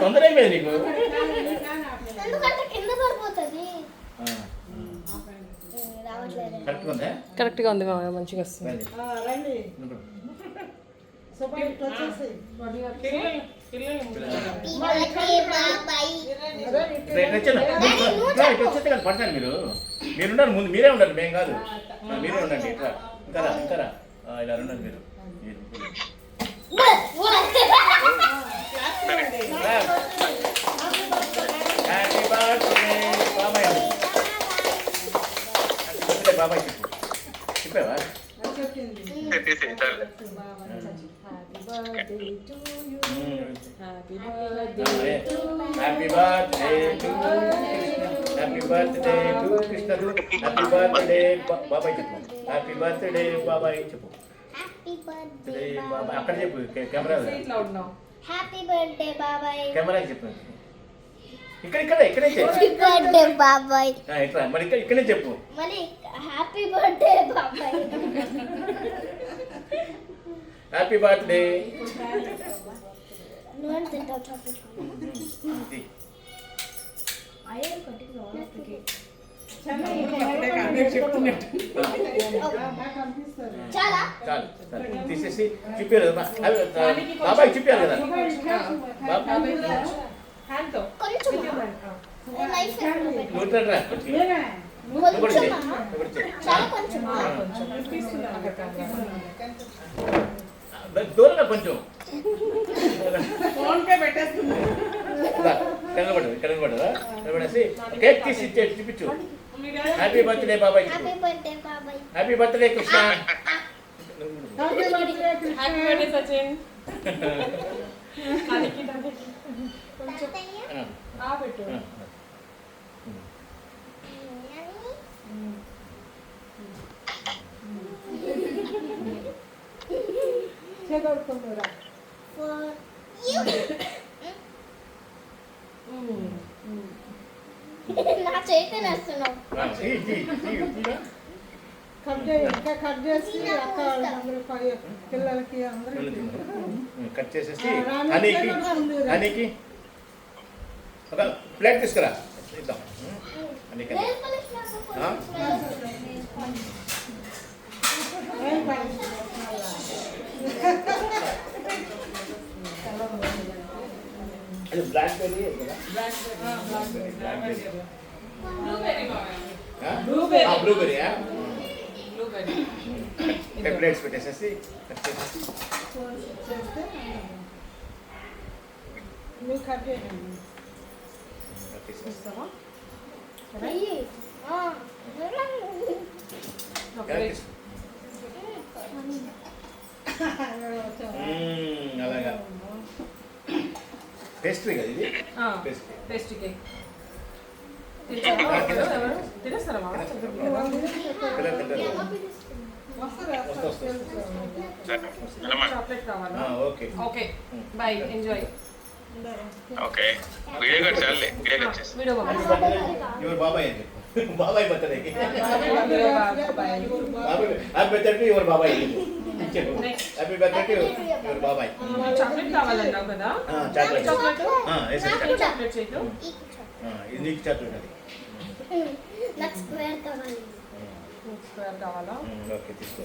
తొందర అయిపోయింది నీకు. కరెక్ట్గా ఉంది మామయ్య, మంచిగా వస్తుంది. పడతాను మీరు మీరున్నారు ముందు, మీరే ఉండండి, మేము కాదు, మీరే ఉండండి. ఇట్లా ఇంకా ఇంకా ఇలా ఉండండి మీరు. హ్యాపీ బర్త్డే బాబాయ్. బాబాయ్ చెప్పు, చెప్పావా? Happy birthday to happy birthday to కృష్ణదు. హ్యాపీ బర్త్డే బాబాయ్ చెప్పు. హ్యాపీ బర్త్డే బాబాయ్ చెప్పు. హ్యాపీ బాబాయ్ అక్కడ చెప్పు, కెమెరా. హ్యాపీ బర్త్డే బాబాయ్ కెమెరా చెప్పు. ఇక్కడే బర్త్డే బాబాయ్. ఇట్లా మరి ఇక్కడే చెప్పు. మరి హ్యాపీ బర్త్డే బాబాయ్. Happy birthday. నువ్వు తింటావు చాక్లెట్. చాలా తీసేసి చూపారు కదా బాబాయ్, చూపారు కదా దూరంగా కొంచెం ఫోన్ పే పెట్టేస్తుంది. కనబడదు కనబడదా కనబడేసి కేక్ తీసి చూపించు. హ్యాపీ బర్త్డే బాబాయ్. హ్యాపీ బర్త్డే బాబాయ్. Happy birthday Krishna. Happy birthday Sachin. కొంచెం పెట్టు. చేదొడుకుంటురా. నా చేతి నేస్తున్నావు. ఇంకా కట్ చేసి అక్క పిల్లలకి అందరికి కట్ చేసేసి హనీకి ఒక ప్లేట్ తీసుకురా ఇద్దాం. అది బ్లాక్బెర్రీ బ్లూబెర్రీ ప్లేట్స్ పెట్టేసేసి కట్ చేసేసి నువ్వు కట్ చేయండి. అలాగా పేస్ట్రీ కదా ఇది. పేస్ట్రీ కేక్ తినేస్తారా? చాక్లెట్ కావాలా? Okay bye, enjoy. Okay video cut చాలే, వీడియో కట్ చేసి వీడియో యువర్ బాబాయ్ అని చెప్పు. బాబాయ్ బర్త్డేకి హ్యాపీ బర్త్డే యువర్ బాబాయ్ చెప్పు. హ్యాపీ బర్త్డే యువర్ బాబాయ్. చాక్లెట్ కావాలన్నావు కదా? చాక్లెట్ చాక్లెట్ చేయు. ఇది నీకు చాక్లెట్. అది నాకు స్క్వేర్ కావాలి. స్క్వేర్ కావాలా? ఓకే తీసుకో.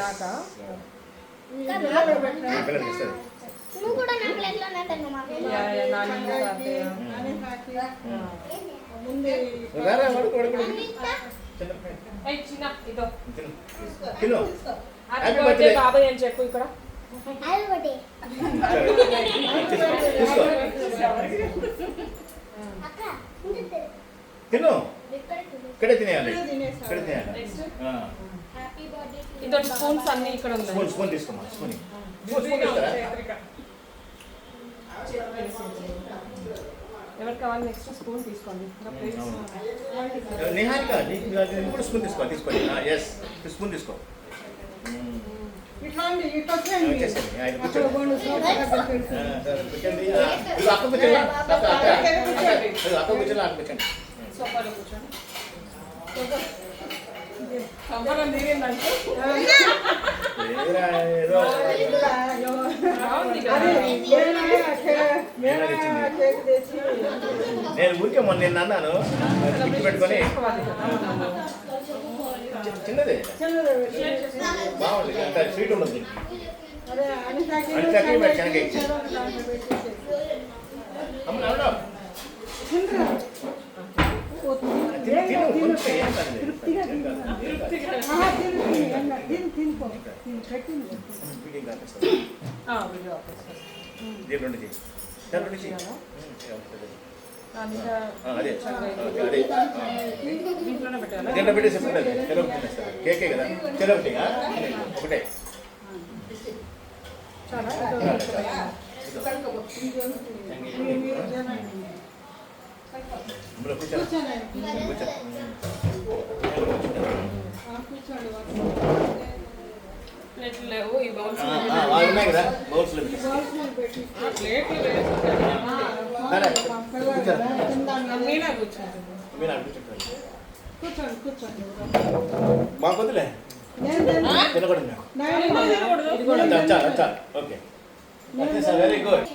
నాకా? నువ్వు కూడా నా ప్లేట్ లోనే తిను మాకు. హ్యాపీ బర్త్డే బాబాయ్ అని చెప్పు ఇక్కడ. తిను ఇక్కడే తినేయాలి, ఇక్కడే తినేయాలి. ఇదొక స్పూన్స్ అన్ని ఇక్కడ ఉన్నాయి. స్పూన్ తీసుకోమా. స్పూన్ తీస్తారా? ఎవరికి కావాలి నెక్స్ట్ స్పూన్ తీసుకోండి. నిహారిక నీకు కూడా స్పూన్ తీసుకోవాలి. తీసుకోండి. ఎస్ స్పూన్ తీసుకో. ఇట్లా కూర్చోండి. అక్క కూర్చోండి. అక్క కూర్చోండి. అక్క కూర్చోండి. సోఫాలో కూర్చోండి. సోఫాలో నీరేందంటే బాగుంది కదా. నేను అది ఇచ్చింది. కేక్ తెచ్చి నేను ఊరికే మొన్న నిన్న అన్నాను గుర్తు పెట్టుకొని చిన్నదే చిన్నది బాగుంది అంత స్వీట్ ఉండదు దీనికి. అరే అనితాకి అనితాకి మరి శనగ ఇచ్చి. దాంట్లో పెట్టేసి అమ్మ అవునా తినరా తిను తిను కొంచెం ఏం కాదు ఇది. తృప్తిగా తిను. తినుకో పెట్టింది ఫీడింగ్ కాదు. వీడియో ఆపేస్తాను. దీని రెండు చేయి దాని రెండు చేయి దాని మీద అదే ఓకే, అదే దీంట్లోనే పెట్టాలా? దీంట్లో పెట్టేసి ఉంటుంది చెరవ తినేస్తారు కేకే కదా చెరవ ఒకటి ఒకటే చాలా ఇందులో కూర్చో కూర్చో ప్లేట్లు లేవు ఈ బౌల్స్ వాళ్ళు ఉన్నాయి కదా బౌల్స్లో ప్లేట్లు లేవు. మీనా కూర్చోండి. మీరు అనిపించుంటారు కూర్చోండి కూర్చోండి మాకు వద్దులే తినకూడదు మేము చాలు చాలు okay very good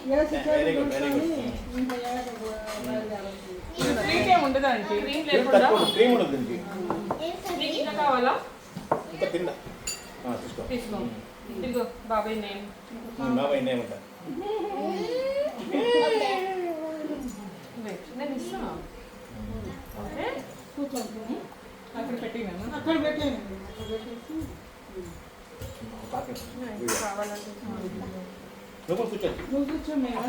very good very good sweet ఏమి ఉండదా అండి? క్రీమ్ లేకుండా క్రీమ్ ఉండదు దీనికి నీకు ఇంకా కావాలా? ఇంకా తిన్నా తీసుకో తీసుకో. ఇదిగో బాబాయ్ నేమ్. బాబాయ్ ఏమంటా నేను ఇస్తాను. ఓకే కూర్చోండి అక్కడ పెట్టినాను. అక్కడ పెట్టేయండి అక్కడ పెట్టేసి కావాలంటే నువ్వు కూర్చో నువ్వు కూర్చో మేము